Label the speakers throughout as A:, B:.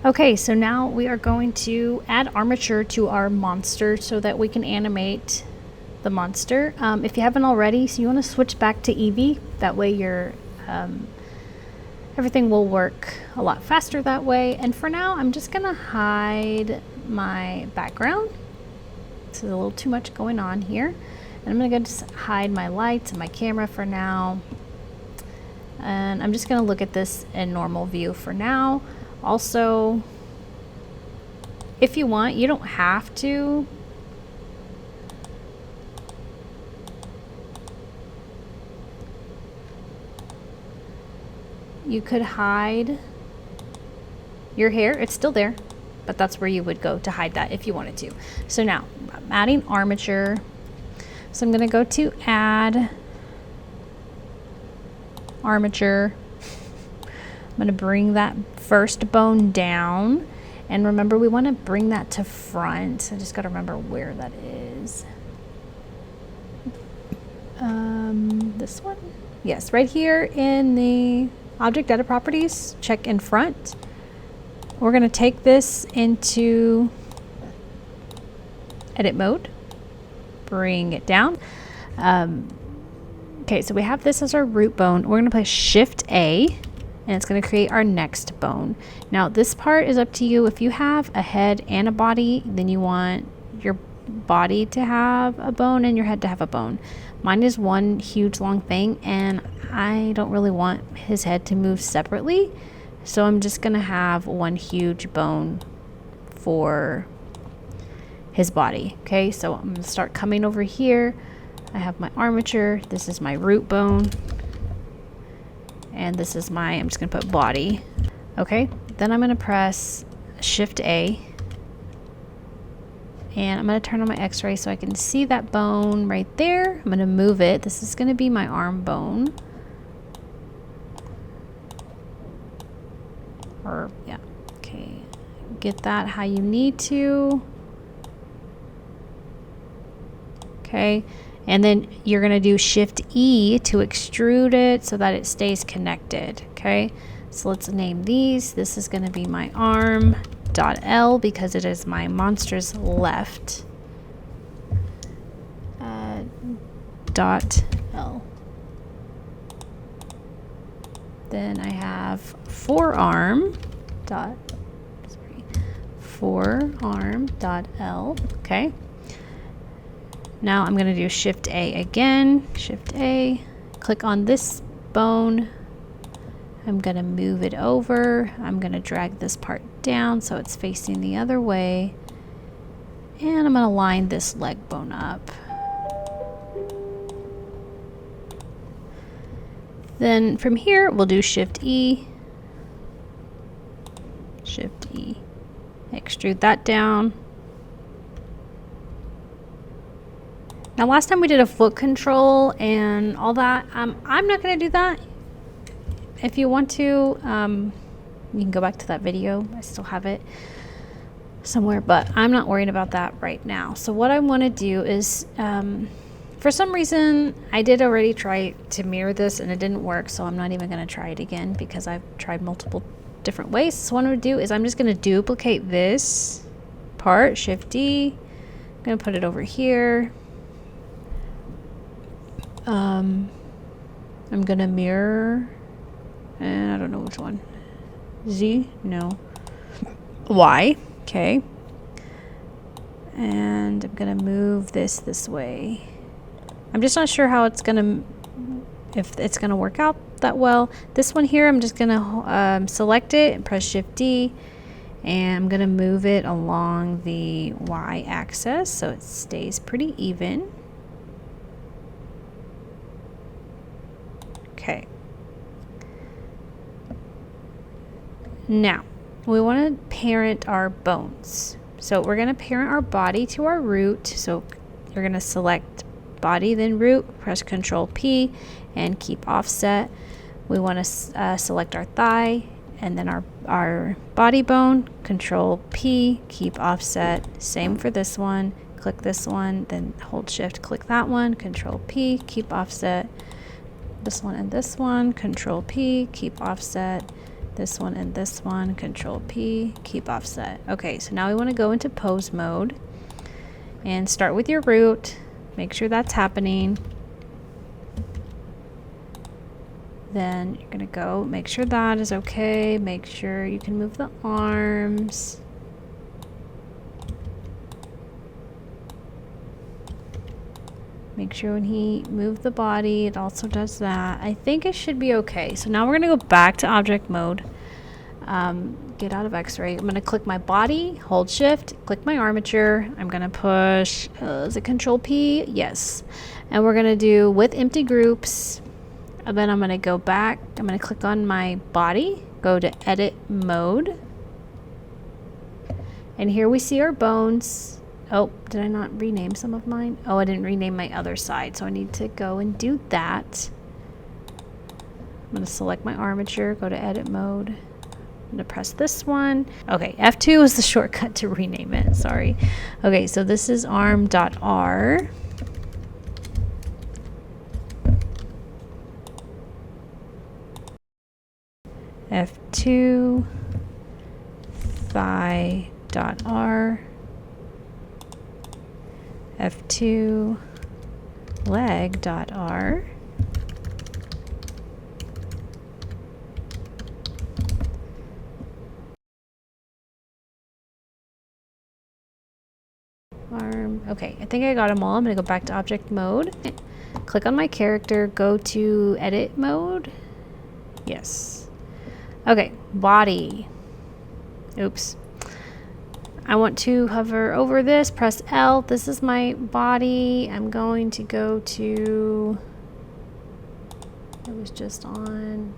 A: Okay, so now we are going to add armature to our monster so that we can animate the monster. If you haven't already, so you want to switch back to Eevee. That way your everything will work a lot faster that way. And for now, I'm just going to hide my background. This is a little too much going on here. And I'm going to just hide my lights and my camera for now. And I'm just going to look at this in normal view for now. Also, if you want, you don't have to. You could hide your hair. It's still there, but that's where you would go to hide that if you wanted to. So now I'm adding armature. So I'm going to go to add armature. I'm going to bring that first bone down, and remember we want to bring that to front. I just got to remember where that is. This one? Yes, right here in the object data properties, check in front. We're going to take this into edit mode, bring it down. Okay, so we have this as our root bone. We're going to press Shift A, and it's going to create our next bone. Now this part is up to you. If you have a head and a body, then you want your body to have a bone and your head to have a bone. Mine is one huge long thing, and I don't really want his head to move separately, so I'm just going to have one huge bone for his body. Okay, so I'm going to start coming over here. I have my armature, this is my root bone, and this is my, I'm just going to put body. Okay, then I'm going to press Shift A, and I'm going to turn on my x-ray so I can see that bone right there. I'm going to move it. This is going to be my arm bone. Or, yeah, okay, get that how you need to. Okay, and then you're going to do Shift E to extrude it so that it stays connected. Okay, so let's name these. This is going to be my arm.L because it is my monster's left. .L. Then I have forearm.L. Okay. Now I'm going to do Shift A again. Shift A. Click on this bone. I'm going to move it over. I'm going to drag this part down so it's facing the other way. And I'm going to line this leg bone up. Then from here, we'll do Shift E. Shift E. Extrude that down. Now last time we did a foot control and all that. I'm not going to do that. If you want to, you can go back to that video. I still have it somewhere, but I'm not worried about that right now. So what I want to do is, for some reason, I did already try to mirror this and it didn't work, so I'm not even going to try it again because I've tried multiple different ways. So what I'm going to do is I'm just going to duplicate this part, Shift D. I'm going to put it over here. I'm going to mirror, and I don't know which one. Z? No. Y. Okay. And I'm going to move this way. I'm just not sure how it's going to, if it's going to work out that well. This one here, I'm just going to select it and press Shift D, and I'm going to move it along the Y axis so it stays pretty even. Okay. Now, we want to parent our bones. So we're going to parent our body to our root. So you're going to select body, then root, press Control P, and keep offset. We want to select our thigh, and then our body bone, Control P, keep offset. Same for this one. Click this one, then hold Shift, click that one, Control P, keep offset. This one and this one, Control P, keep offset. This one and this one, Control P, keep offset. Okay, so now we want to go into pose mode and start with your root. Make sure that's happening. Then you're gonna go, make sure that is okay. Make sure you can move the arms. Make sure when he moved the body, it also does that. I think it should be okay. So now we're gonna go back to object mode. Get out of X-ray. I'm gonna click my body, hold shift, click my armature. I'm gonna push, is it Control P? Yes. And we're gonna do with empty groups. And then I'm gonna go back. I'm gonna click on my body, go to edit mode. And here we see our bones. Oh, did I not rename some of mine? Oh, I didn't rename my other side, so I need to go and do that. I'm gonna select my armature, go to edit mode. I'm gonna press this one. Okay, F2 is the shortcut to rename it, sorry. Okay, so this is arm.r. F2 thigh.r. F2 leg.r. Arm. Okay, I think I got them all. I'm gonna go back to object mode. Click on my character, go to edit mode. Yes. Okay, body. Oops. I want to hover over this, press L. This is my body. I'm going to go to, it was just on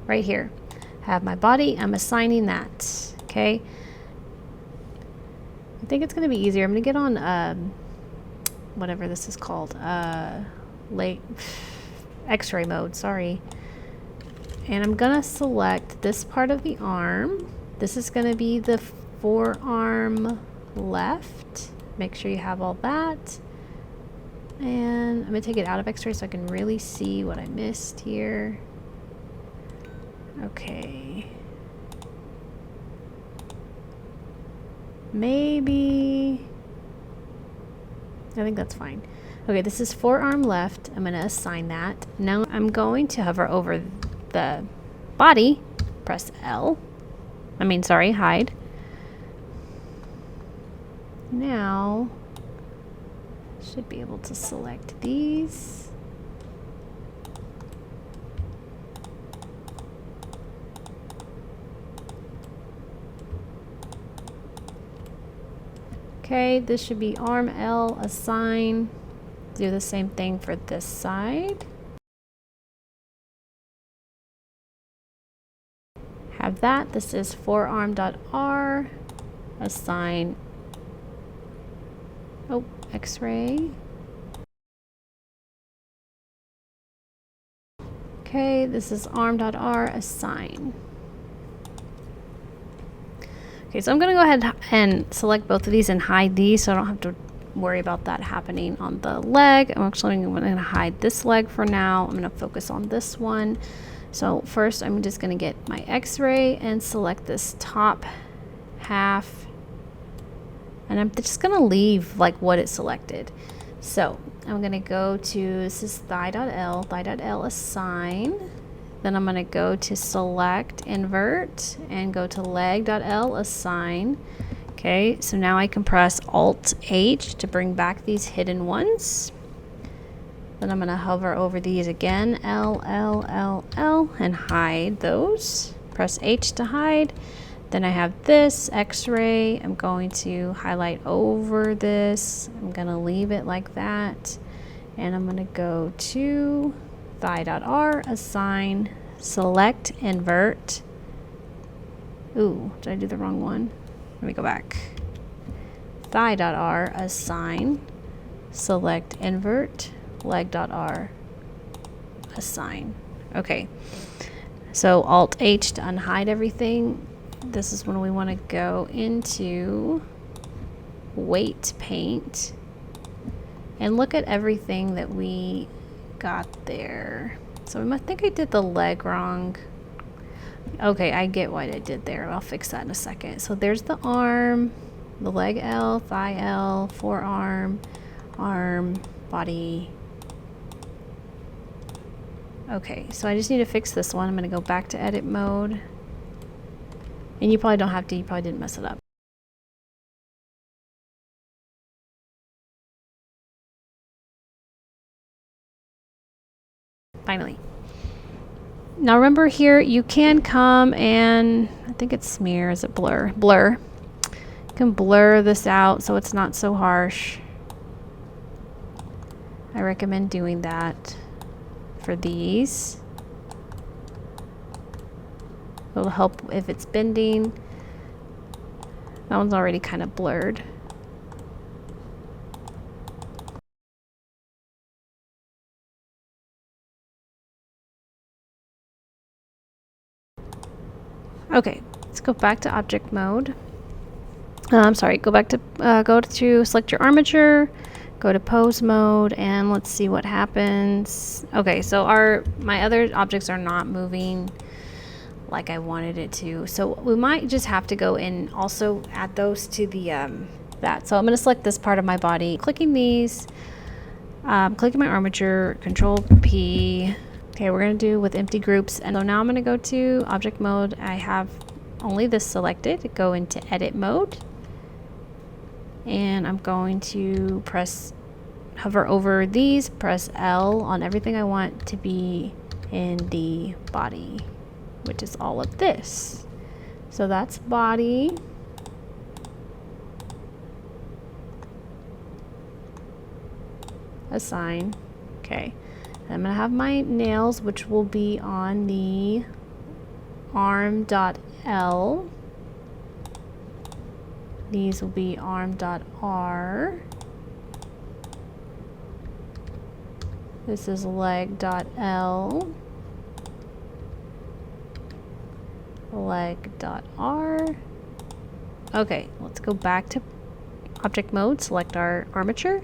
A: right here. I have my body, I'm assigning that, okay? I think it's gonna be easier. I'm gonna get on whatever this is called, X-ray mode, sorry. And I'm gonna select this part of the arm. This is gonna be the forearm left. Make sure you have all that. And I'm gonna take it out of X-ray so I can really see what I missed here. Okay. Maybe, I think that's fine. Okay, this is forearm left. I'm gonna assign that. Now I'm going to hover over the body, press L. Hide. Now, should be able to select these. Okay, this should be arm L, assign. Do the same thing for this side. Have that. This is forearm.r, assign. Oh, X-ray. Okay, this is arm.r, assign. Okay, so I'm gonna go ahead and select both of these and hide these so I don't have to worry about that happening on the leg. I'm actually gonna hide this leg for now. I'm gonna focus on this one. So first I'm just gonna get my X-ray and select this top half. And I'm just gonna leave like what it selected. So I'm gonna go to, this is thigh.l, assign. Then I'm gonna go to select, invert, and go to leg.l, assign. Okay, so now I can press Alt-H to bring back these hidden ones. Then I'm gonna hover over these again, L, L, L, L, and hide those. Press H to hide. Then I have this X-ray. I'm going to highlight over this. I'm gonna leave it like that. And I'm gonna go to thigh.r, assign, select, invert. Ooh, did I do the wrong one? Let me go back. Thigh.r, assign, select, invert, leg.r, assign. Okay, so Alt-H to unhide everything. This is when we want to go into weight paint and look at everything that we got there. So I think I did the leg wrong. Okay, I get what I did there. I'll fix that in a second. So there's the arm, the leg L, thigh L, forearm, arm, body. Okay, so I just need to fix this one. I'm going to go back to edit mode. And you probably don't have to. You probably didn't mess it up. Finally. Now remember here, you can come and, I think it's smear, is it blur? Blur. You can blur this out so it's not so harsh. I recommend doing that for these. It'll help if it's bending. That one's already kind of blurred. Okay, let's go back to object mode. I'm sorry, go to select your armature, go to pose mode, and let's see what happens. Okay, so my other objects are not moving like I wanted it to. So we might just have to go and also add those to the that. So I'm going to select this part of my body, clicking these, clicking my armature, Control P. Okay, we're going to do with empty groups. And so now I'm going to go to object mode. I have only this selected. Go into edit mode. And I'm going to hover over these, press L on everything I want to be in the body, which is all of this. So that's body. Assign. Okay. I'm going to have my nails, which will be on the arm.L. These will be arm.R. This is leg.L. Leg.R. Okay, let's go back to object mode, select our armature.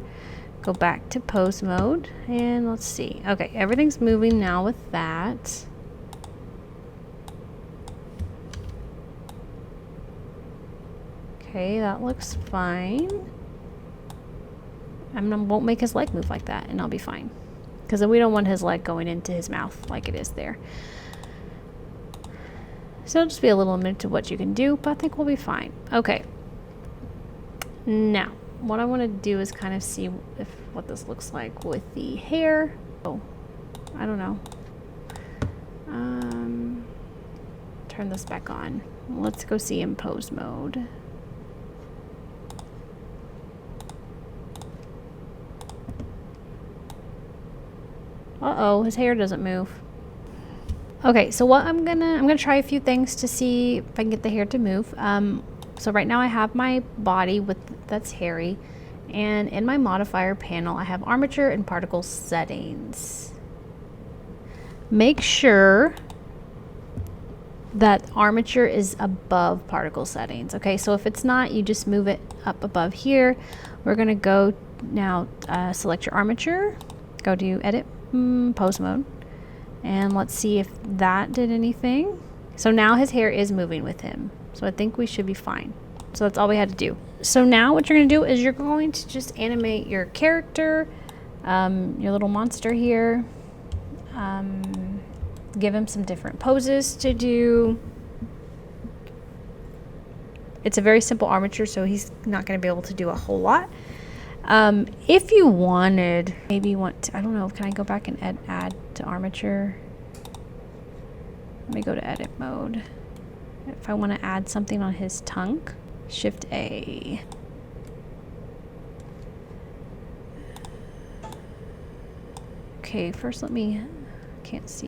A: Go back to pose mode, and let's see. Okay, everything's moving now with that. Okay, that looks fine. I won't make his leg move like that, and I'll be fine. Because we don't want his leg going into his mouth like it is there. So it'll just be a little limited to what you can do, but I think we'll be fine. Okay. Now, what I want to do is kind of see what this looks like with the hair. Oh, I don't know. Turn this back on. Let's go see in pose mode. Uh-oh, his hair doesn't move. Okay, so what I'm gonna try a few things to see if I can get the hair to move. So right now I have my body that's hairy, and in my modifier panel I have armature and particle settings. Make sure that armature is above particle settings. Okay, so if it's not, you just move it up above here. We're gonna go now, select your armature, go to edit pose mode, and let's see if that did anything. So now his hair is moving with him. So I think we should be fine. So that's all we had to do. So now what you're going to do is you're going to just animate your character, your little monster here. Give him some different poses to do. It's a very simple armature, so he's not going to be able to do a whole lot. If you wanted, maybe you want to, I don't know, can I go back and add to armature? Let me go to edit mode. If I want to add something on his tongue, Shift A. Okay, first can't see.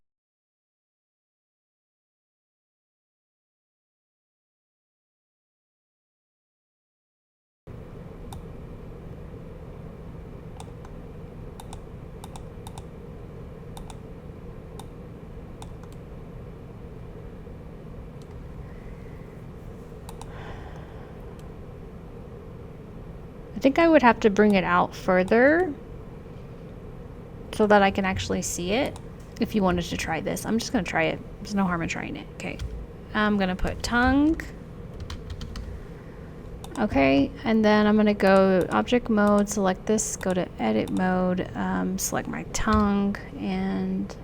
A: I think I would have to bring it out further so that I can actually see it. If you wanted to try this, I'm just going to try it. There's no harm in trying it. Okay. I'm gonna put tongue. Okay, and then I'm gonna go object mode, select this, go to edit mode, select my tongue, and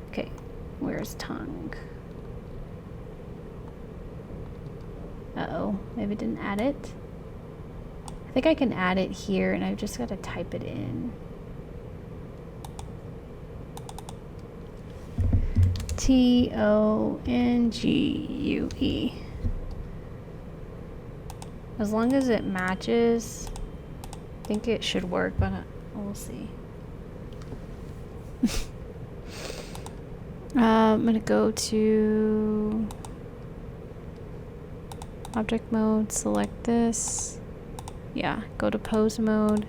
A: okay, where's tongue? Uh-oh, maybe it didn't add it. I think I can add it here, and I've just got to type it in. Tongue. As long as it matches, I think it should work, but we'll see. I'm gonna go to object mode, select this. Yeah, go to pose mode.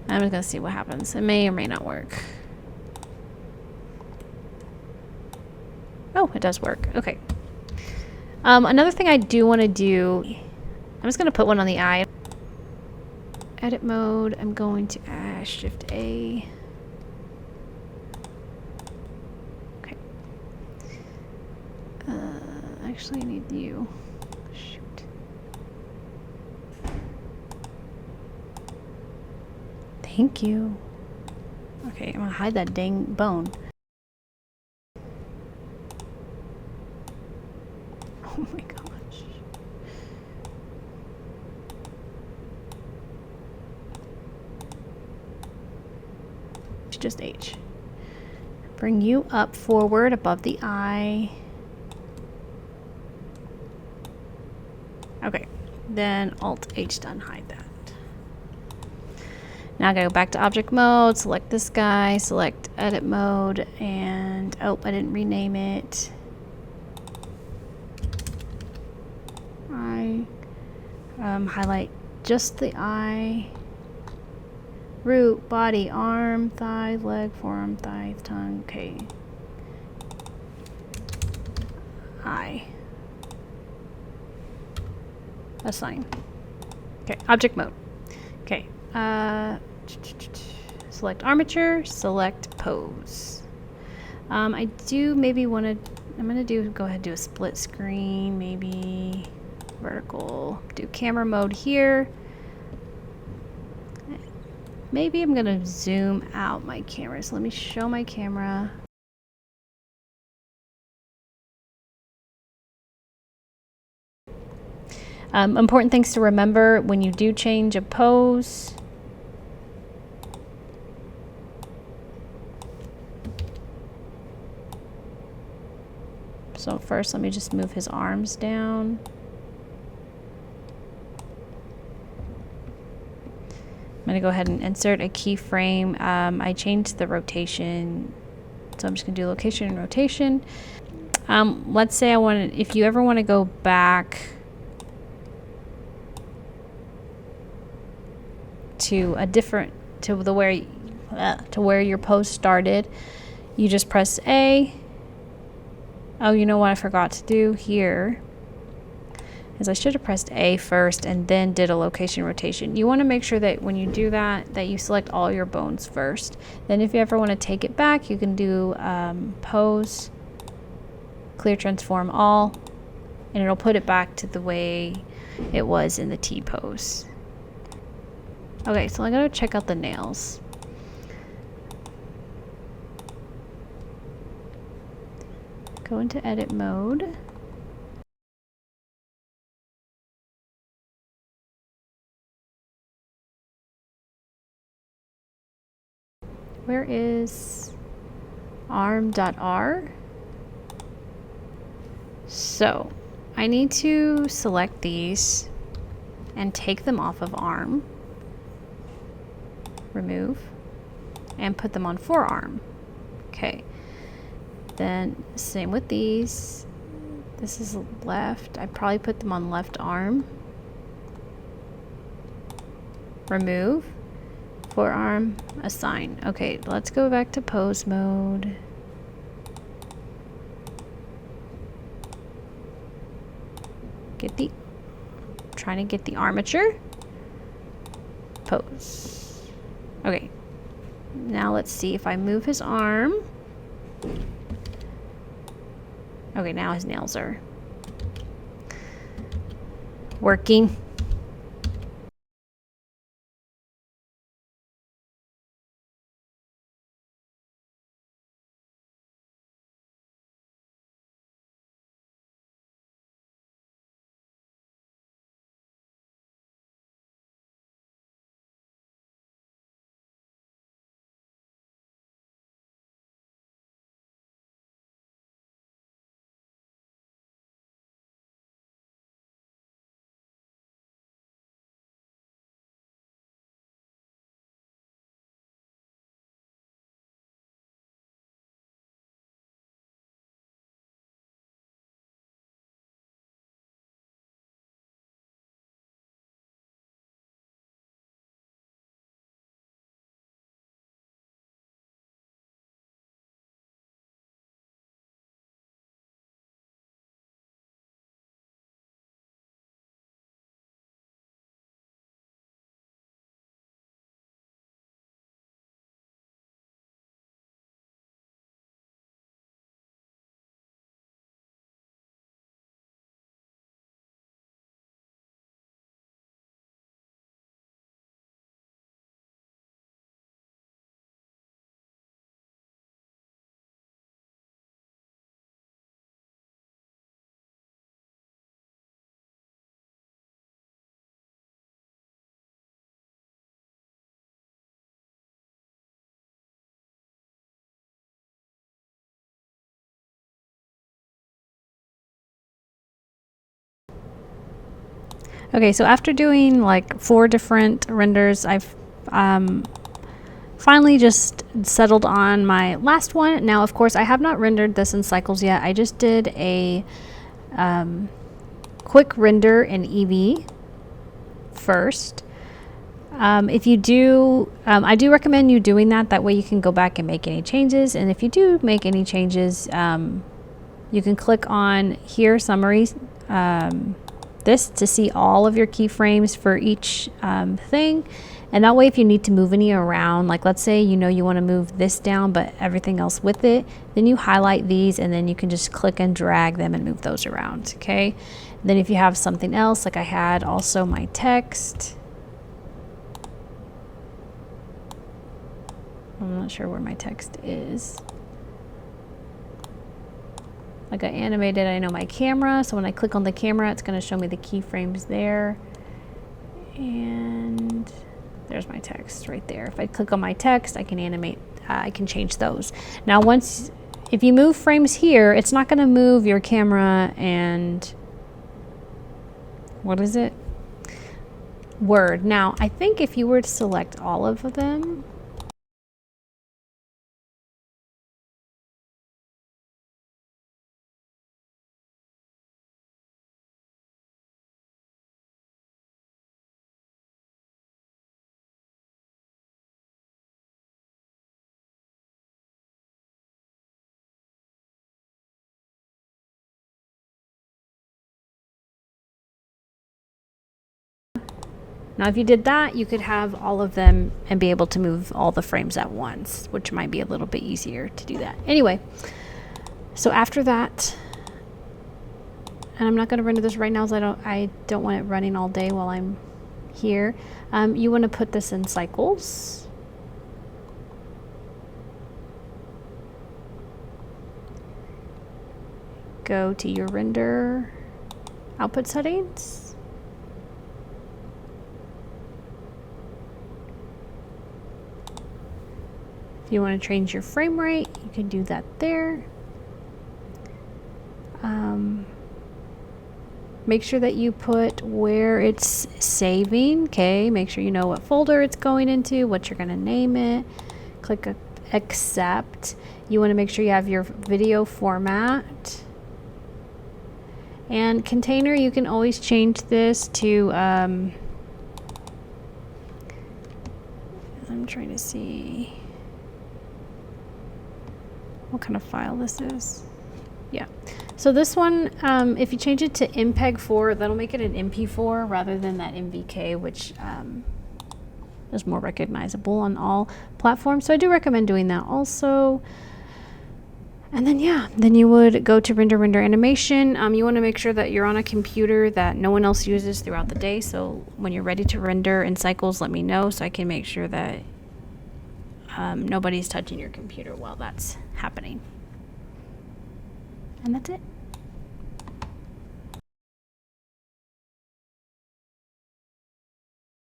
A: I'm just gonna see what happens. It may or may not work. Oh, it does work. Okay. Another thing I do want to do, I'm just gonna put one on the eye. Edit mode, I'm going to Shift A. Okay. Actually I need you. Shoot. Thank you. Okay, I'm gonna hide that dang bone. Oh my gosh. It's just H. Bring you up forward above the eye. Okay, then Alt H to unhide that. Now I gotta go back to object mode, select this guy, select edit mode, and oh, I didn't rename it. Highlight just the eye, root, body, arm, thigh, leg, forearm, thigh, tongue. Okay. Eye. Assign. Okay, object mode. Okay. Select armature, select pose. I do maybe want to, I'm going to go ahead and do a split screen, maybe vertical. Do camera mode here. Maybe I'm going to zoom out my camera. So let me show my camera. Important things to remember when you do change a pose. So first, let me just move his arms down. I'm going to go ahead and insert a keyframe. I changed the rotation, so I'm just going to do location and rotation. Let's say if you ever want to go back to where your pose started, you just press A. Oh, you know what I forgot to do here is I should have pressed A first and then did a location rotation. You want to make sure that when you do that you select all your bones first. Then if you ever want to take it back, you can do pose, clear transform all, and it'll put it back to the way it was in the T pose. Okay, so I gotta check out the nails. Go into edit mode. Where is arm.r? So I need to select these and take them off of arm, remove, and put them on forearm. Okay. Then same with these. This is left. I probably put them on left arm. Remove. Forearm. Assign. Okay, let's go back to pose mode. Trying to get the armature. Pose. Okay. Now let's see if I move his arm. Okay, now his nails are working. Okay, so after doing like 4 different renders, I've finally just settled on my last one. Now, of course, I have not rendered this in cycles yet. I just did a quick render in Eevee first. If you do, I do recommend you doing that. That way you can go back and make any changes. And if you do make any changes, you can click on here, summary, this to see all of your keyframes for each thing. And that way, if you need to move any around, like let's say you know you want to move this down but everything else with it, then you highlight these and then you can just click and drag them and move those around. Okay, then if you have something else, like I had also my text, I'm not sure where my text is. Like I animated, I know my camera, so when I click on the camera, it's going to show me the keyframes there. And there's my text right there. If I click on my text, I can animate, I can change those. Now if you move frames here, it's not going to move your camera and, what is it? Word. Now, I think if you were to select all of them, now if you did that, you could have all of them and be able to move all the frames at once, which might be a little bit easier to do that. Anyway, so after that, and I'm not going to render this right now because I don't want it running all day while I'm here. You want to put this in cycles. Go to your render output settings. If you want to change your frame rate, you can do that there. Make sure that you put where it's saving. Okay, make sure you know what folder it's going into, what you're going to name it. Click accept. You want to make sure you have your video format. And container, you can always change this to, I'm trying to see what kind of file this is. Yeah. So this one, if you change it to MPEG-4, that'll make it an MP4 rather than that MVK, which is more recognizable on all platforms. So I do recommend doing that also. And then, yeah, then you would go to render animation. You want to make sure that you're on a computer that no one else uses throughout the day. So when you're ready to render in cycles, let me know so I can make sure that nobody's touching your computer while that's happening. And that's it.